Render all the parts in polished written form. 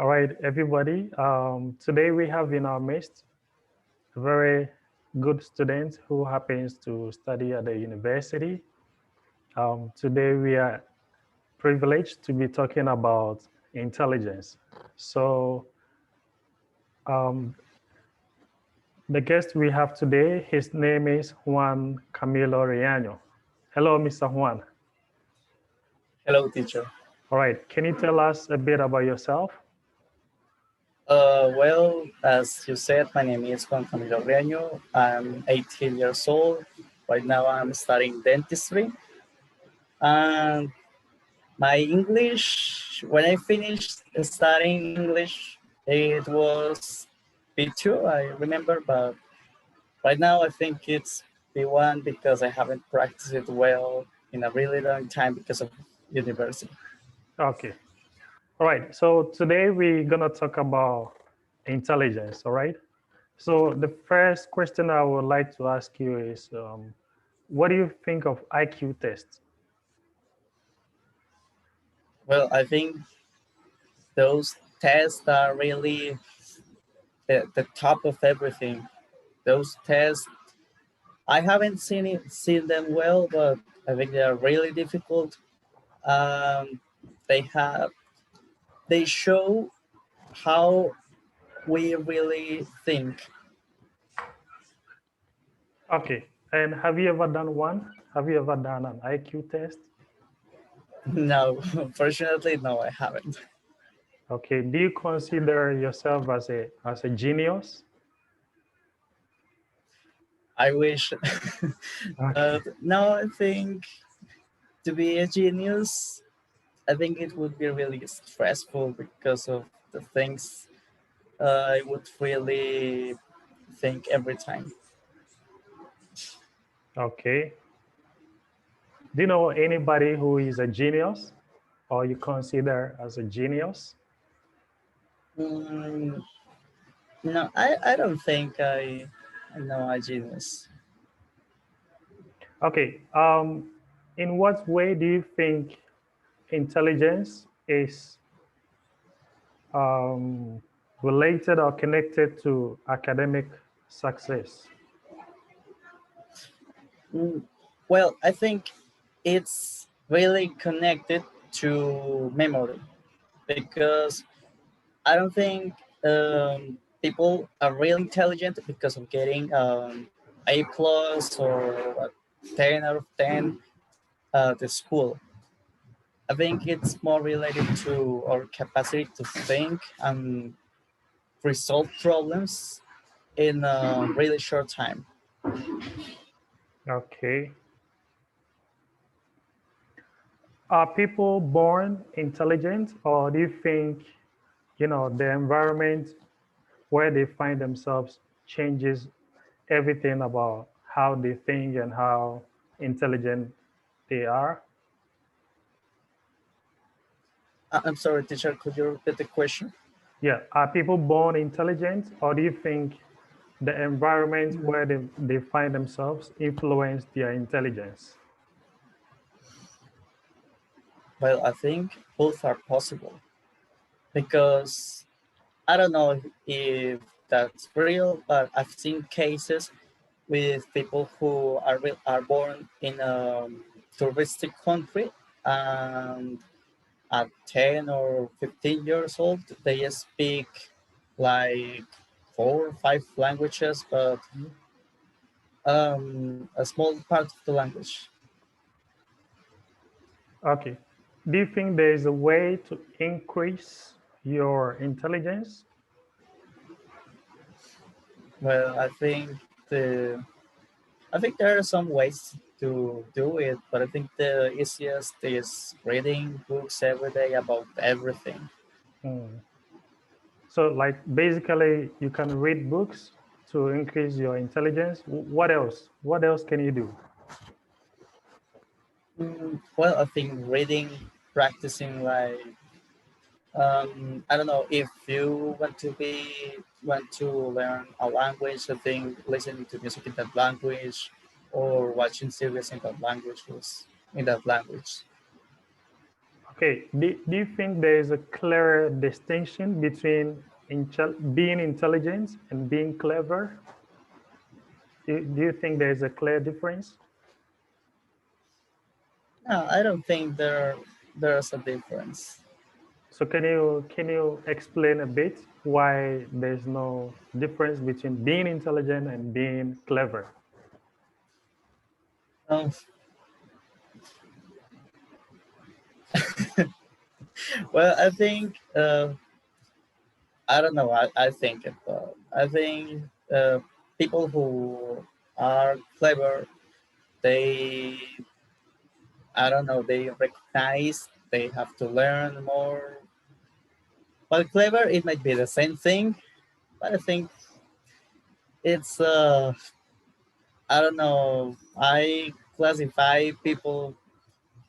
All right, everybody. Today we have in our midst a very good student who happens to study at the university. Today we are privileged to be talking about intelligence. So um, the guest we have today, his name is Juan Camilo Riaño. Hello, Mr. Juan. Hello, teacher. All right, can you tell us a bit about yourself? Well, as you said, my name is Juan Camilo Reaño. I'm 18 years old. Right now, I'm studying dentistry. And my English, when I finished studying English, it was B2, I remember, but right now I think it's B1 because I haven't practiced it well in a really long time because of university. Okay. All right. So today we're gonna talk about intelligence. All right. So the first question I would like to ask you is, what do you think of IQ tests? Well, I think those tests are really the top of everything. Those tests, I haven't seen them well, but I think they are really difficult. Um, they have they show how we really think. Okay. And have you ever done one? Have you ever done an IQ test? No, unfortunately, no, I haven't. Okay. Do you consider yourself as a genius? I wish, Okay. but no, I think to be a genius, I think it would be really stressful because of the things I would really think every time. Okay. Do you know anybody who is a genius or you consider as a genius? Mm, no, I don't think I know a genius. Okay. In what way do you think intelligence is um, related or connected to academic success? Mm, well, I think it's really connected to memory because I don't think people are really intelligent because of getting A plus or what, 10 out of 10 at the school. I think it's more related to our capacity to think and resolve problems in a really short time. Okay. Are people born intelligent, or do you think, the environment where they find themselves changes everything about how they think and how intelligent they are? I'm sorry, teacher, could you repeat the question? Yeah. Are people born intelligent, or do you think the environment where they find themselves influence their intelligence? Well, I think both are possible because I don't know if that's real, but I've seen cases with people who are born in a touristic country and at 10 or 15 years old they speak like 4 or 5 languages, but a small part of the language. Okay. Do you think there is a way to increase your intelligence? Well, the I think there are some ways to do it, but I think the easiest is reading books every day about everything. Hmm. So, like, basically, you can read books to increase your intelligence. What else? What else can you do? Well, I think reading, practicing, like I don't know if you want to learn a language. I think listening to music in that language or watching series in that language. Okay, do you think there is a clear distinction between being intelligent and being clever? Do you think there is a clear difference? No, I don't think there's a difference. So can you explain a bit why there's no difference between being intelligent and being clever? Um, well, I think I don't know. I think it. I think people who are clever, they I don't know. They recognize they have to learn more. But clever, it might be the same thing. But I think it's I don't know. I classify people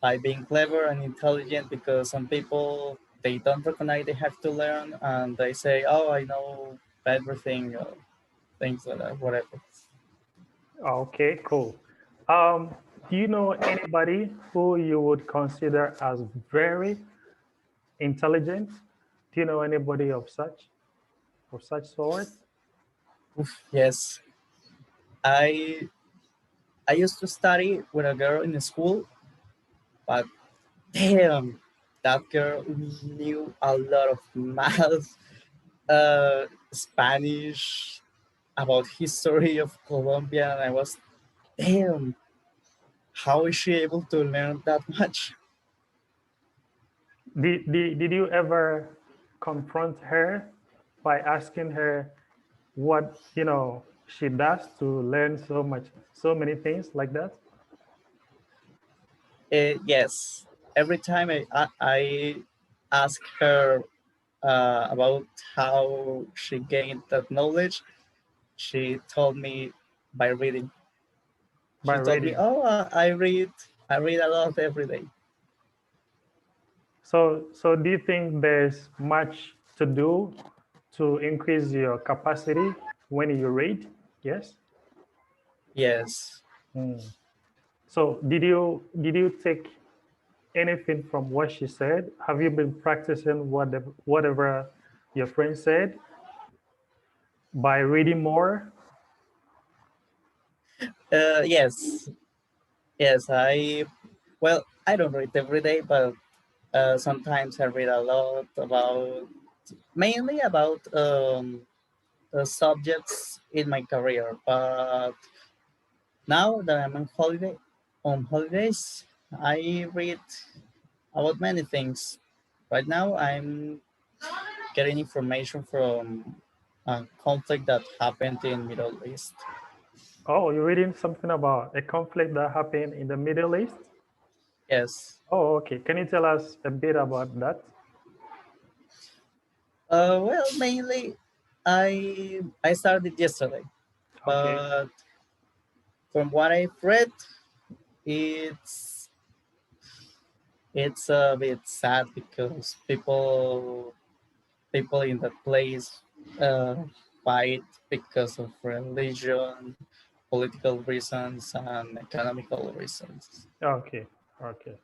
by being clever and intelligent because some people they don't recognize they have to learn and they say, "Oh, I know everything," things like that, whatever. Okay, cool. Um, do you know anybody who you would consider as very intelligent? Do you know anybody of such sort? Yes, I I used to study with a girl in the school, but damn, that girl knew a lot of math, Spanish, about history of Colombia, and I was damn. How is she able to learn that much? Did you ever confront her by asking her what she does to learn so many things like that? Yes, every time I ask her about how she gained that knowledge, she told me by reading. By She told me, reading. "Oh, I read a lot every day." So do you think there's much to do to increase your capacity when you read? Yes. Yes, Mm. So did you take anything from what she said? Have you been practicing whatever your friend said by reading more? yes, yes. I don't read every day, but sometimes I read a lot about mainly about subjects in my career. But now that I'm on holidays, I read about many things. Right now, I'm getting information from a conflict that happened in Middle East. Oh, you're reading something about a conflict that happened in the Middle East? Yes. Oh, okay. Can you tell us a bit about that? Well, mainly, I started yesterday, Okay. but from what I've read, it's it's a bit sad because people in that place uh, fight because of religion, political reasons, and economical reasons. Okay. Okay.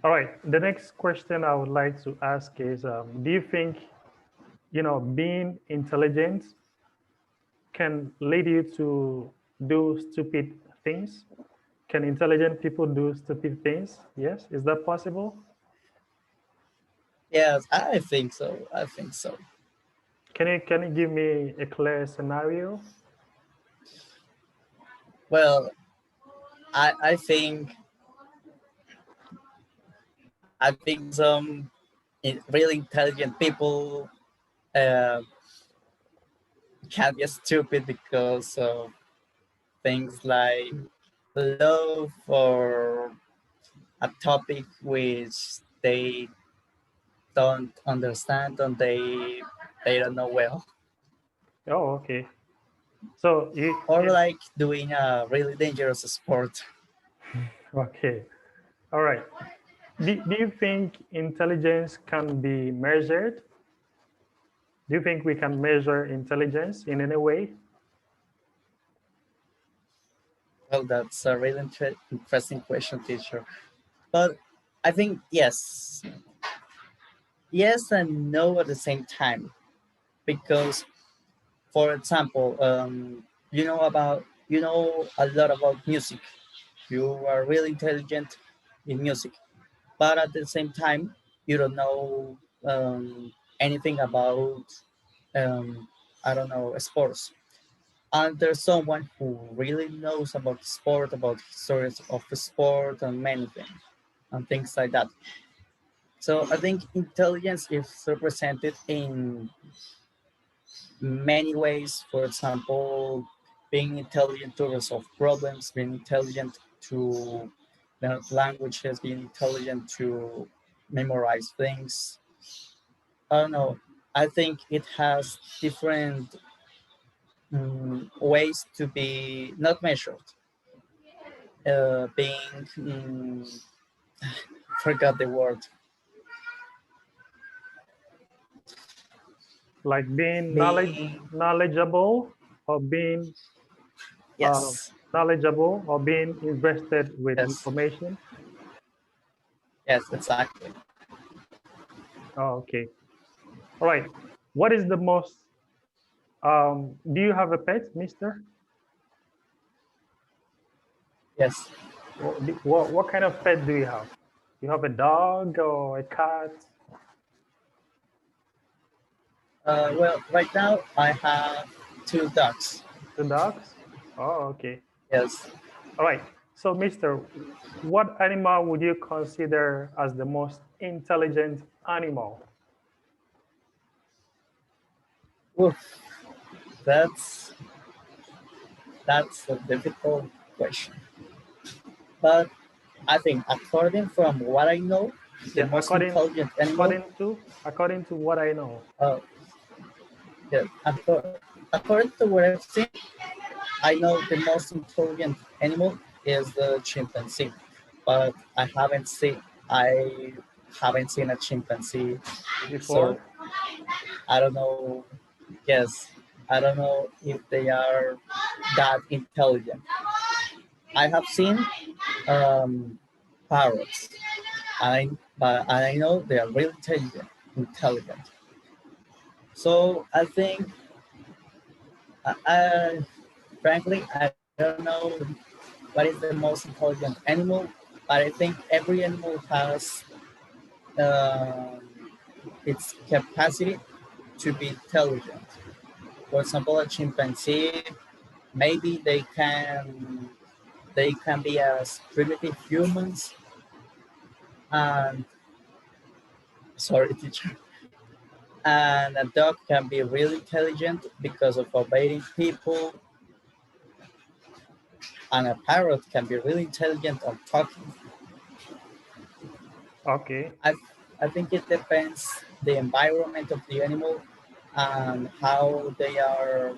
All right. The next question I would like to ask is, do you think, being intelligent can lead you to do stupid things? Can intelligent people do stupid things? Yes. Is that possible? Yes, I think so. I think so. Can you give me a clear scenario? Well, I think some really intelligent people uh, can be stupid because of things like love or a topic which they don't understand and they don't know well, Oh, okay. So or like doing a really dangerous sport. okay. All right. Do you think intelligence can be measured? Do you think we can measure intelligence in any way? Well, that's a really interesting question, teacher. But I think yes, yes and no at the same time. Because, for example, you know a lot about music. You are really intelligent in music, but at the same time, you don't know anything about um, I don't know sports. And there's someone who really knows about sport, about histories of sport, and many things and things like that. So I think intelligence is represented in many ways. For example, being intelligent to resolve problems, being intelligent to learn languages, being intelligent to memorize things. I don't know. I think it has different ways to be not measured. Being forgot the word. Like being Being knowledgeable, or being uh, yes, knowledgeable, or being invested with yes, information. yes, exactly. Oh, okay. All right. What is the most, do you have a pet, mister? Yes. What kind of pet do you have? You have a dog or a cat? Well, right now I have two dogs. The dogs? Oh, okay. Yes. All right. So, mister, what animal would you consider as the most intelligent animal? Oof, that's that's a difficult question. But I think according from what I know, the Yeah, most intelligent animal, according to what I know. uh, yeah, according to what I've seen, I know the most intelligent animal is the chimpanzee. But I haven't seen a chimpanzee, so Before? I don't know. Yes, I don't know if they are that intelligent. I have seen um, parrots, but I know they are really intelligent. Intelligent. So I think, frankly, I don't know what is the most intelligent animal, but I think every animal has um its capacity to be intelligent. For example, a chimpanzee, maybe they can be as primitive humans, and sorry, teacher. And a dog can be really intelligent because of obeying people, and a parrot can be really intelligent on talking. Okay. I, I think it depends the environment of the animal and they are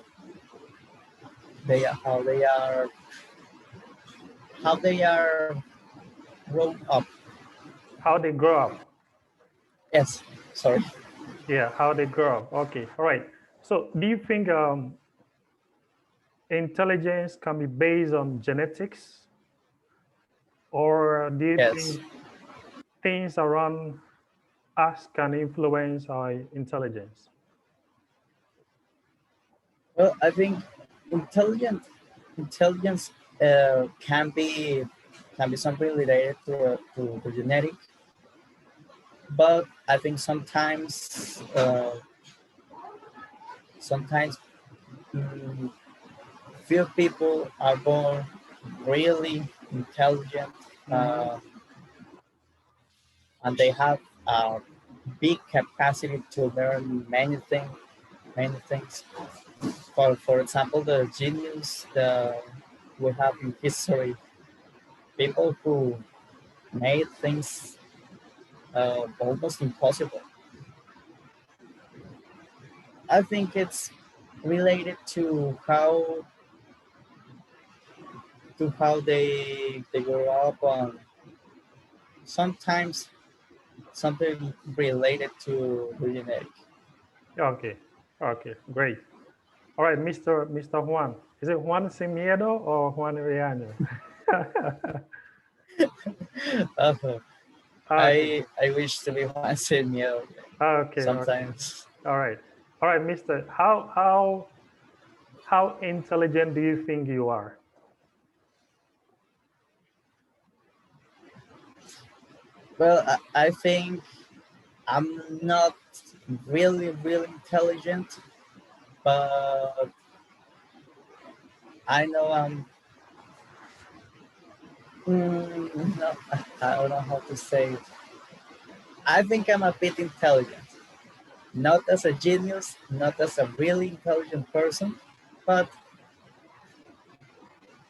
how they are how they are grown up. How they grow up. Yes, sorry. Yeah, how they grow up. Okay. All right. So, do you think intelligence can be based on genetics, or do you Yes. think things around us can influence our intelligence? Well, I think intelligent intelligence can be something related to the genetic, but I think sometimes mm, few people are born really intelligent, Hmm. uh, and they have a big capacity to learn many things. For example, the genius we have in history, people who made things almost impossible. I think it's related to how they grow up, and sometimes something related to the genetic. Okay. Okay. Great. All right, Mr. Juan. Is it Juan Sin Miedo or Juan Riaño? Uh, Okay. I wish to be once in you Okay. Okay. sometimes. All right, Mister. How intelligent do you think you are? Well, I think I'm not really intelligent, but I know I'm. No, I don't know how to say it. I think I'm a bit intelligent. Not as a genius, not as a really intelligent person, but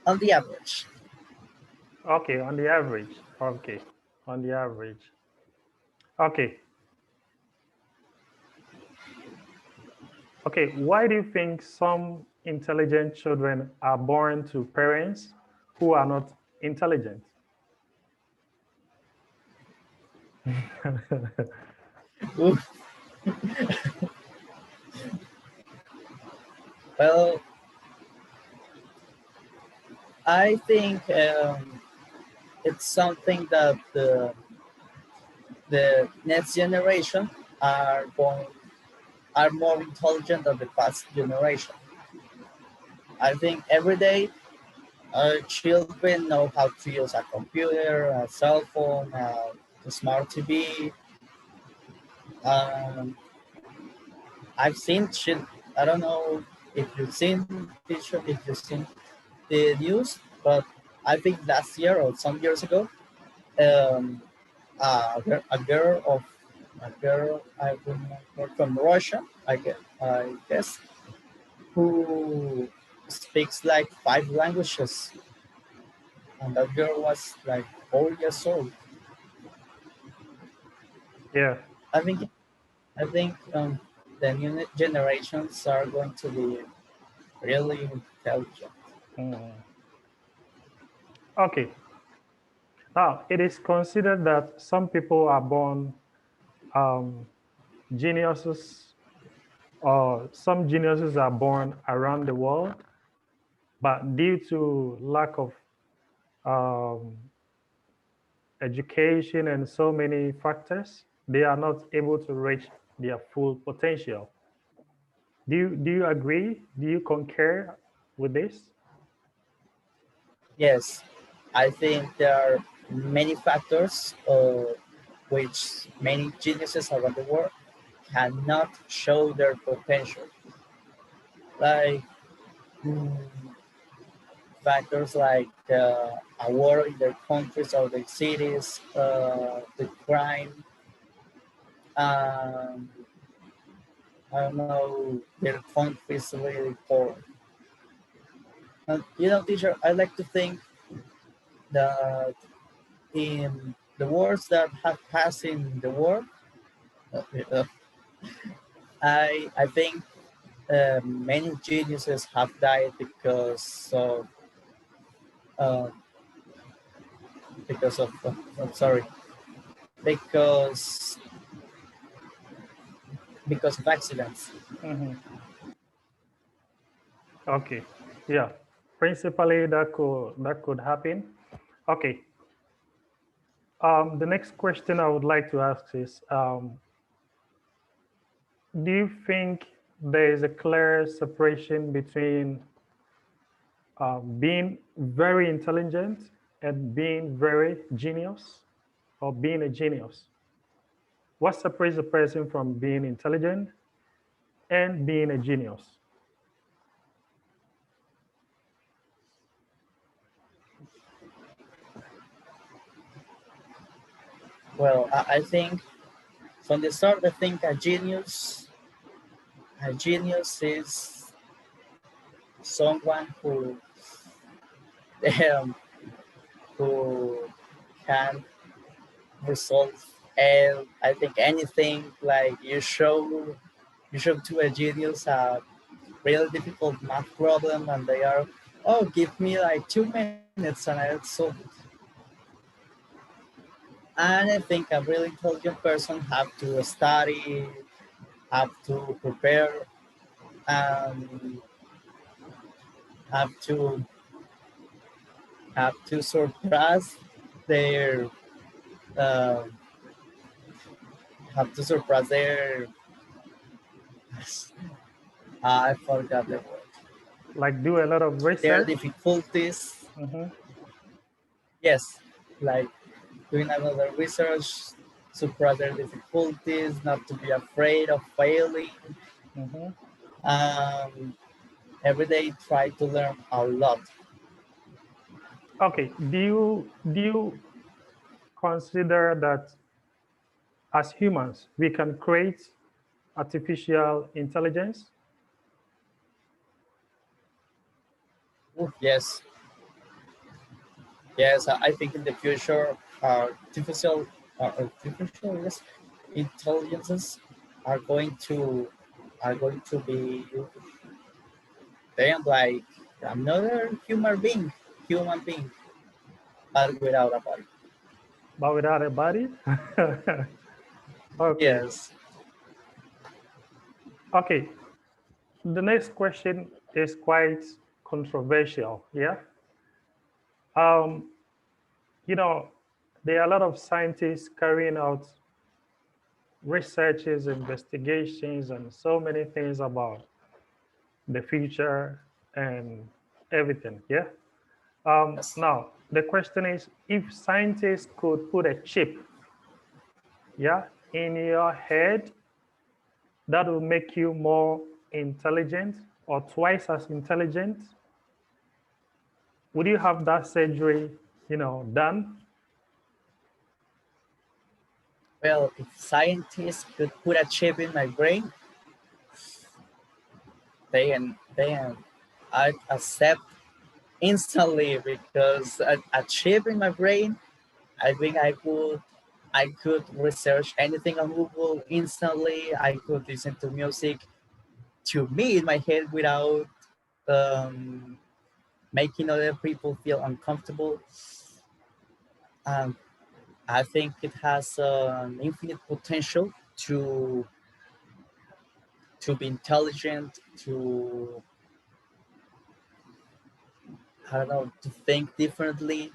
on the average. Okay, on the average. Okay, on the average. Okay, okay. Why do you think some intelligent children are born to parents who are not intelligent? Well, I think it's something that the next generation are going are more intelligent than the past generation. I think every day children know how to use a computer, a cell phone, a smart TV. Um, I've seen I don't know if you've seen teacher, if you've seen the news, but I think last year or some years ago, um, a girl I remember from Russia, I guess, who speaks like five languages, and that girl was like 4 years old. Yeah. I think I think the new generations are going to be really intelligent. Mm. Okay. Now, it is considered that some people are born um, geniuses, or some geniuses are born around the world, but due to lack of um, education and so many factors, they are not able to reach their full potential. Do you agree? Do you concur with this? Yes, I think there are many factors which many geniuses around the world cannot show their potential. Like mm, factors like a war in their countries or their cities, the crime, um, I don't know, their countries really poor. And teacher, I like to think that in the wars that have passed in the war, uh, uh, I think many geniuses have died uh, I'm sorry, because because of accidents. Mhm. Okay. Yeah. Principally, that could happen. Okay. The next question I would like to ask is, do you think there is a clear separation between being very intelligent and being very genius, or being a genius? What separates a person from being intelligent and being a genius? Well, I think from the start, I think a genius is someone um, who can resolve, and I think anything like you show to a genius a really difficult math problem, and they are, oh, give me like 2 minutes and I'll solve it. And I think a really intelligent person have to study, have to prepare, and have to have to surpass their uh, have to surpass their I forgot the word. Like do a lot of Their research. difficulties. Mm-hmm. Yes, like doing another research, surpass their difficulties, not to be afraid of failing. Mm-hmm. Um, every day try to learn a lot. Okay. Do you consider that as humans we can create artificial intelligence? Yes, yes. I think in the future, artificial yes, intelligences are going to are going to be them like another human being, but without a body. But without a body? Okay. Yes. Okay. The next question is quite controversial. Yeah. Um, you know, there are a lot of scientists carrying out researches, investigations, and so many things about the future and everything. Yeah. Yes. Now, the question is if scientists could put a chip, yeah, in your head that will make you more intelligent or twice as intelligent, would you have that surgery, done? Well, if scientists could put a chip in my brain, then I'd accept instantly because a chip in my brain, I think I could research anything on Google instantly. I could listen to music to me in my head without um, making other people feel uncomfortable. Um, I think it has an infinite potential to be intelligent, to I don't know, to think differently,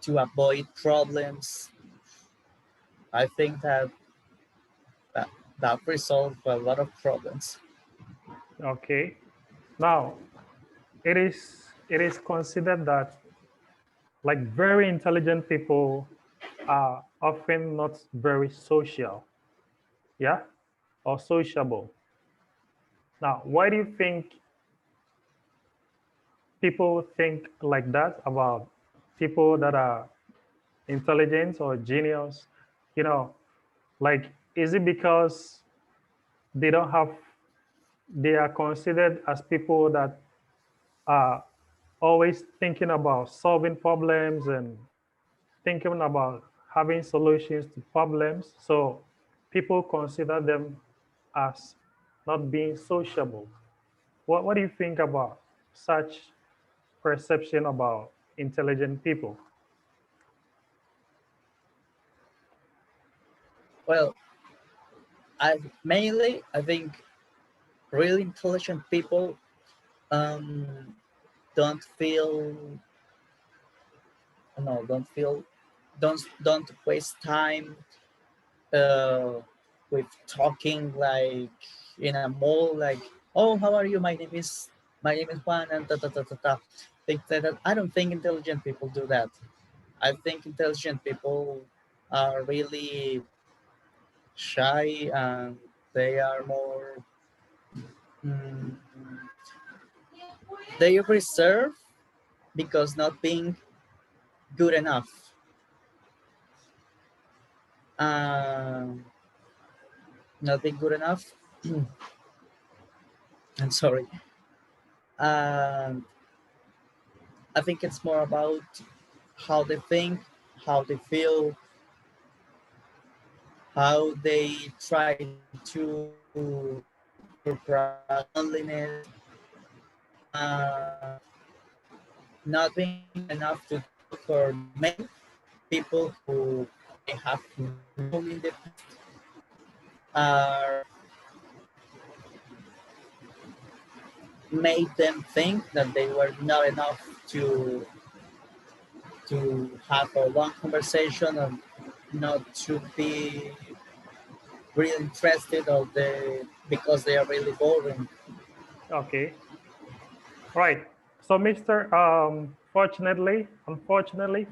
to avoid problems. I think that that resolves a lot of problems. Okay. Now, it is considered that like very intelligent people are often not very social, yeah, or sociable. Now, why do you think people think like that about people that are intelligent or genius? You know, like, is it because they don't have, they are considered as people that are always thinking about solving problems and thinking about having solutions to problems? So people consider them as not being sociable. What do you think about such perception about intelligent people? Well, I think really intelligent people um, don't feel no don't feel don't waste time uh, with talking like in a mall like, oh, how are you, my name is Juan, and ta ta ta ta ta, things like that. I don't think intelligent people do that. I think intelligent people are really shy, and they are more mm, they reserve because not being good enough. um, Not being good enough. I'm sorry. And I think it's more about how they think, how they feel, how they try to surpass loneliness, uh, not being good enough to talk, or many people who they have known in the past are made them think that they were not enough to have a long conversation, and not to be really interested or because they are really boring. Okay. Right. So, Mr. Fortunately, unfortunately,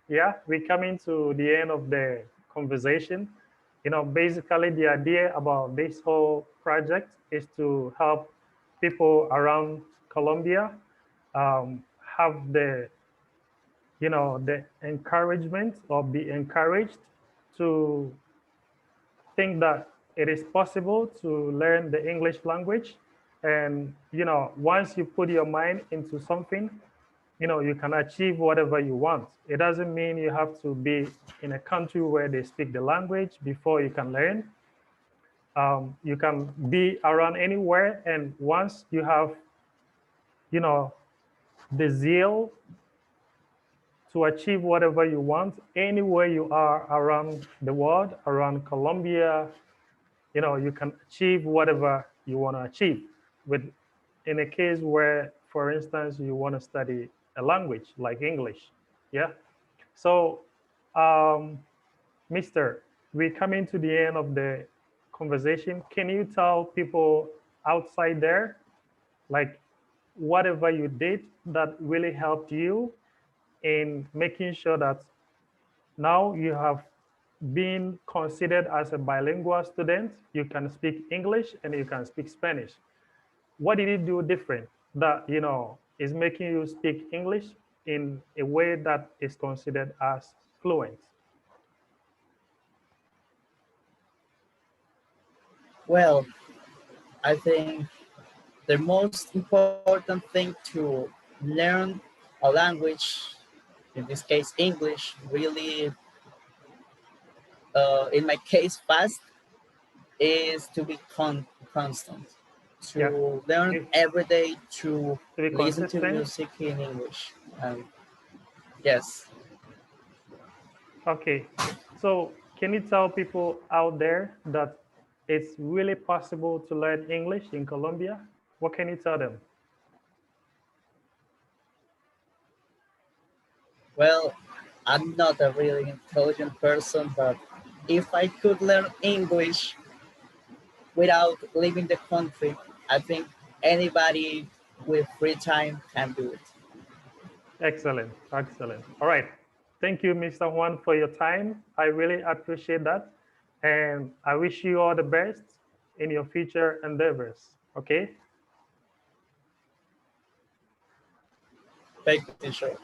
yeah, we're coming to the end of the conversation. Basically, the idea about this whole project is to help people around Colombia have the encouragement or be encouraged to think that it is possible to learn the English language. And, once you put your mind into something, you can achieve whatever you want. It doesn't mean you have to be in a country where they speak the language before you can learn. You can be around anywhere. And once you have, you know, the zeal to achieve whatever you want, anywhere you are around the world, around Colombia, you can achieve whatever you want to achieve. With in a case where, for instance, you want to study a language like English, yeah. So, um, Mister, we're coming to the end of the conversation. Can you tell people outside there, like, whatever you did that really helped you in making sure that now you have been considered as a bilingual student, you can speak English and you can speak Spanish. What did you do different that is making you speak English in a way that is considered as fluent? Well, I think the most important thing to learn a language, in this case English, really, in my case, fast, is to be constant, Yeah, to learn to every day, to be listen to consistent. music in English. And yes, Okay, so can you tell people out there that it's really possible to learn English in Colombia? What can you tell them? well, I'm not a really intelligent person, but if I could learn English without leaving the country, I think anybody with free time can do it. Excellent, excellent. All right. Thank you, Mr. Juan, for your time. I really appreciate that. And I wish you all the best in your future endeavors. Okay. Thank you, teacher.